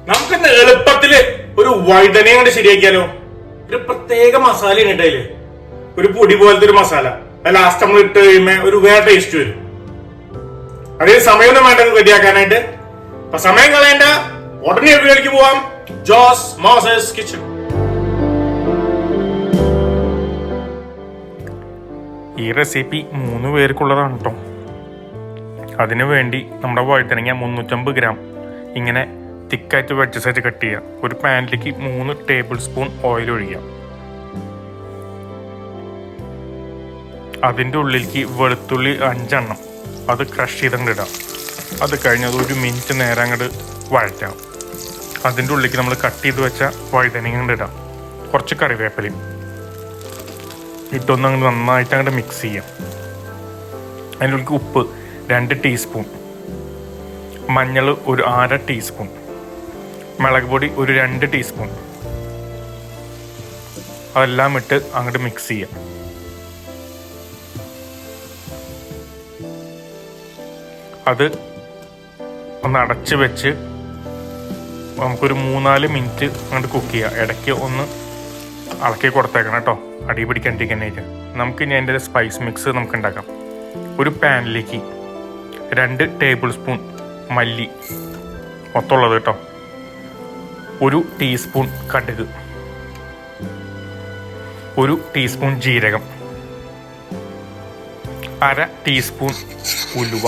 നമുക്കിന്ന് എളുപ്പത്തില് ഒരു വഴുതനയും കൊണ്ട് ശരിയാക്കിയാലോ. ഒരു പ്രത്യേക മസാല ഇട്ടതില് ഒരു പൊടി പോലത്തെ ഒരു മസാല ലാസ്റ്റ് നമ്മൾ ഇട്ട് കഴിയുമ്പോ ഒരു വേറെ ടേസ്റ്റ് വരും. അതിന് സമയമൊന്നും വേണ്ട റെഡിയാക്കാനായിട്ട്. അപ്പൊ സമയം കളയണ്ട, ഉടനെ വീട്ടിലേക്ക് പോവാം. Jose Moses kitchen. ഈ റെസിപ്പി 3 പേർക്കുള്ളതാണ് കേട്ടോ. അതിനു വേണ്ടി നമ്മുടെ വഴുതനങ്ങ 350 ഗ്രാം ഇങ്ങനെ തിക്കായിട്ട് വെച്ച് കട്ട് ചെയ്യുക. ഒരു പാനിലേക്ക് 3 ടേബിൾ സ്പൂൺ ഓയിൽ ഒഴിക്കുക. അതിൻ്റെ ഉള്ളിലേക്ക് വെളുത്തുള്ളി 5 എണ്ണം അത് ക്രഷ് ചെയ്തങ്ങോട്ട് ഇടാം. അത് കഴിഞ്ഞത് 1 മിനിറ്റ് നേരം അങ്ങോട്ട് വഴറ്റാം. അതിൻ്റെ ഉള്ളിലേക്ക് നമ്മൾ കട്ട് ചെയ്ത് വെച്ച വഴുതനങ്ങ അങ്ങോട്ട് ഇടാം. കുറച്ച് കറിവേപ്പിലയും ഇട്ടൊന്ന് അങ്ങോട്ട് നന്നായിട്ട് അങ്ങോട്ട് മിക്സ് ചെയ്യാം. അതിൻ്റെ ഉള്ളിലേക്ക് ഉപ്പ് 2 ടീസ്പൂൺ, മഞ്ഞൾ ഒരു 1/2 ടീസ്പൂൺ, മുളക് പൊടി ഒരു 2 ടീസ്പൂൺ, അതെല്ലാം ഇട്ട് അങ്ങോട്ട് മിക്സ് ചെയ്യാം. അത് ഒന്ന് അടച്ച് വെച്ച് നമുക്കൊരു 3-4 മിനിറ്റ് അങ്ങോട്ട് കുക്ക് ചെയ്യാം. ഇടയ്ക്ക് ഒന്ന് ഇളക്കി കൊടുത്തേക്കണം കേട്ടോ, അടി പിടിക്കാണ്ടിരിക്കാനായിട്ട്. നമുക്ക് ഇനി അതിൻ്റെ സ്പൈസ് മിക്സ് നമുക്ക് ഉണ്ടാക്കാം. ഒരു പാനിലേക്ക് 2 ടേബിൾ സ്പൂൺ മല്ലി മൊത്തമുള്ളത് കേട്ടോ, 1 ടീസ്പൂൺ കടുക്, 1 ടീസ്പൂൺ ജീരകം, 1/2 ടീസ്പൂൺ ഉലുവ.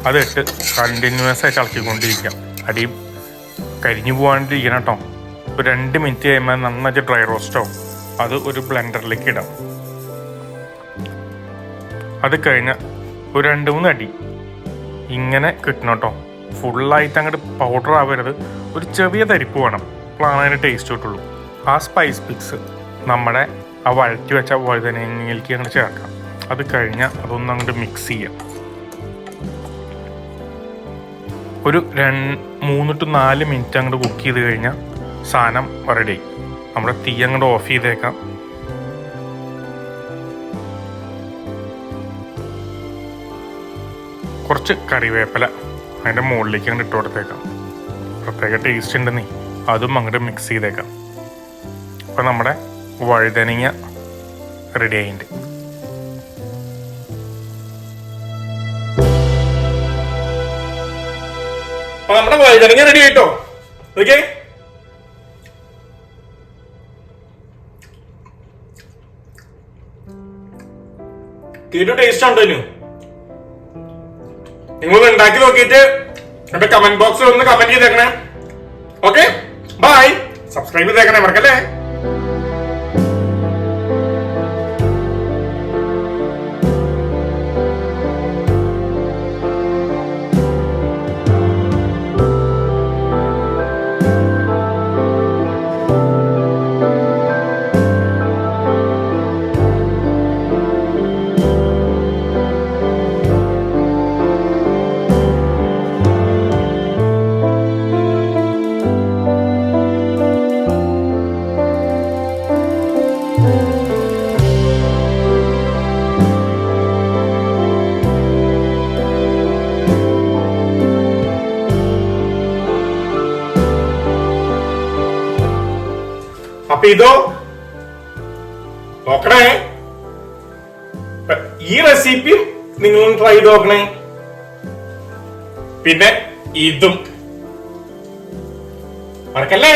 അതിട്ട് കണ്ടിന്യൂസ് ആയിട്ട് ഇളക്കിക്കൊണ്ടിരിക്കാം. അടി കരിഞ്ഞു പോകാണ്ടിരിക്കണം കേട്ടോ. ഒരു 2 മിനിറ്റ് കഴിയുമ്പോൾ നന്നായിട്ട് ഡ്രൈ റോസ്റ്റ് ആവും. അത് ഒരു ബ്ലെൻഡറിലേക്ക് ഇടാം. അത് കഴിഞ്ഞ് ഒരു 2-3 അടി ഇങ്ങനെ കിട്ടണം കേട്ടോ. ഫുള്ളായിട്ട് അങ്ങോട്ട് പൗഡർ ആവരുത്, ഒരു ചെറിയ തരിപ്പ് വേണം. അപ്പോഴാണ് അതിന് ടേസ്റ്റ് കിട്ടുള്ളൂ. ആ സ്പൈസ് മിക്സ് നമ്മുടെ ആ വഴറ്റി വെച്ച വഴുതനങ്ങയിലേക്ക് അങ്ങോട്ട് ചേർക്കാം. അത് കഴിഞ്ഞാൽ അതൊന്നും അങ്ങോട്ട് മിക്സ് ചെയ്യാം. ഒരു 3 to 4 മിനിറ്റ് അങ്ങോട്ട് കുക്ക് ചെയ്ത് കഴിഞ്ഞാൽ സാധനം റെഡി. നമ്മുടെ തീ അങ്ങോട്ട് ഓഫ് ചെയ്തേക്കാം. കുറച്ച് കറിവേപ്പില അതിൻ്റെ മുകളിലേക്ക് അങ്ങോട്ട് ഇട്ട് കൊടുത്തേക്കാം. പ്രത്യേക ടേസ്റ്റ് ഉണ്ടെന്നേ, അതും അങ്ങോട്ട് മിക്സ് ചെയ്തേക്കാം. അപ്പം നമ്മുടെ വഴുതനങ്ങ റെഡി ആയിട്ടുണ്ട്. അപ്പൊ നമ്മുടെ വഴുതനങ്ങ റെഡി ആയിട്ടോ. ഓക്കെ, ടേസ്റ്റ് ഉണ്ടല്ലോ. നിങ്ങളൊന്ന് ഉണ്ടാക്കി നോക്കിയിട്ട് എന്റെ കമന്റ് ബോക്സിൽ ഒന്ന് കമന്റ് ചെയ്തേക്കണേ. Okay, by. സബ്സ്ക്രൈബ് ചെയ്തേക്കണേ, മറക്കല്ലേ. അപ്പൊ ഇതോ നോക്കണേ. ഈ റെസിപ്പി നിങ്ങളൊന്ന് ട്രൈ ചെയ്ത് നോക്കണേ. പിന്നെ ഇതും മറക്കല്ലേ.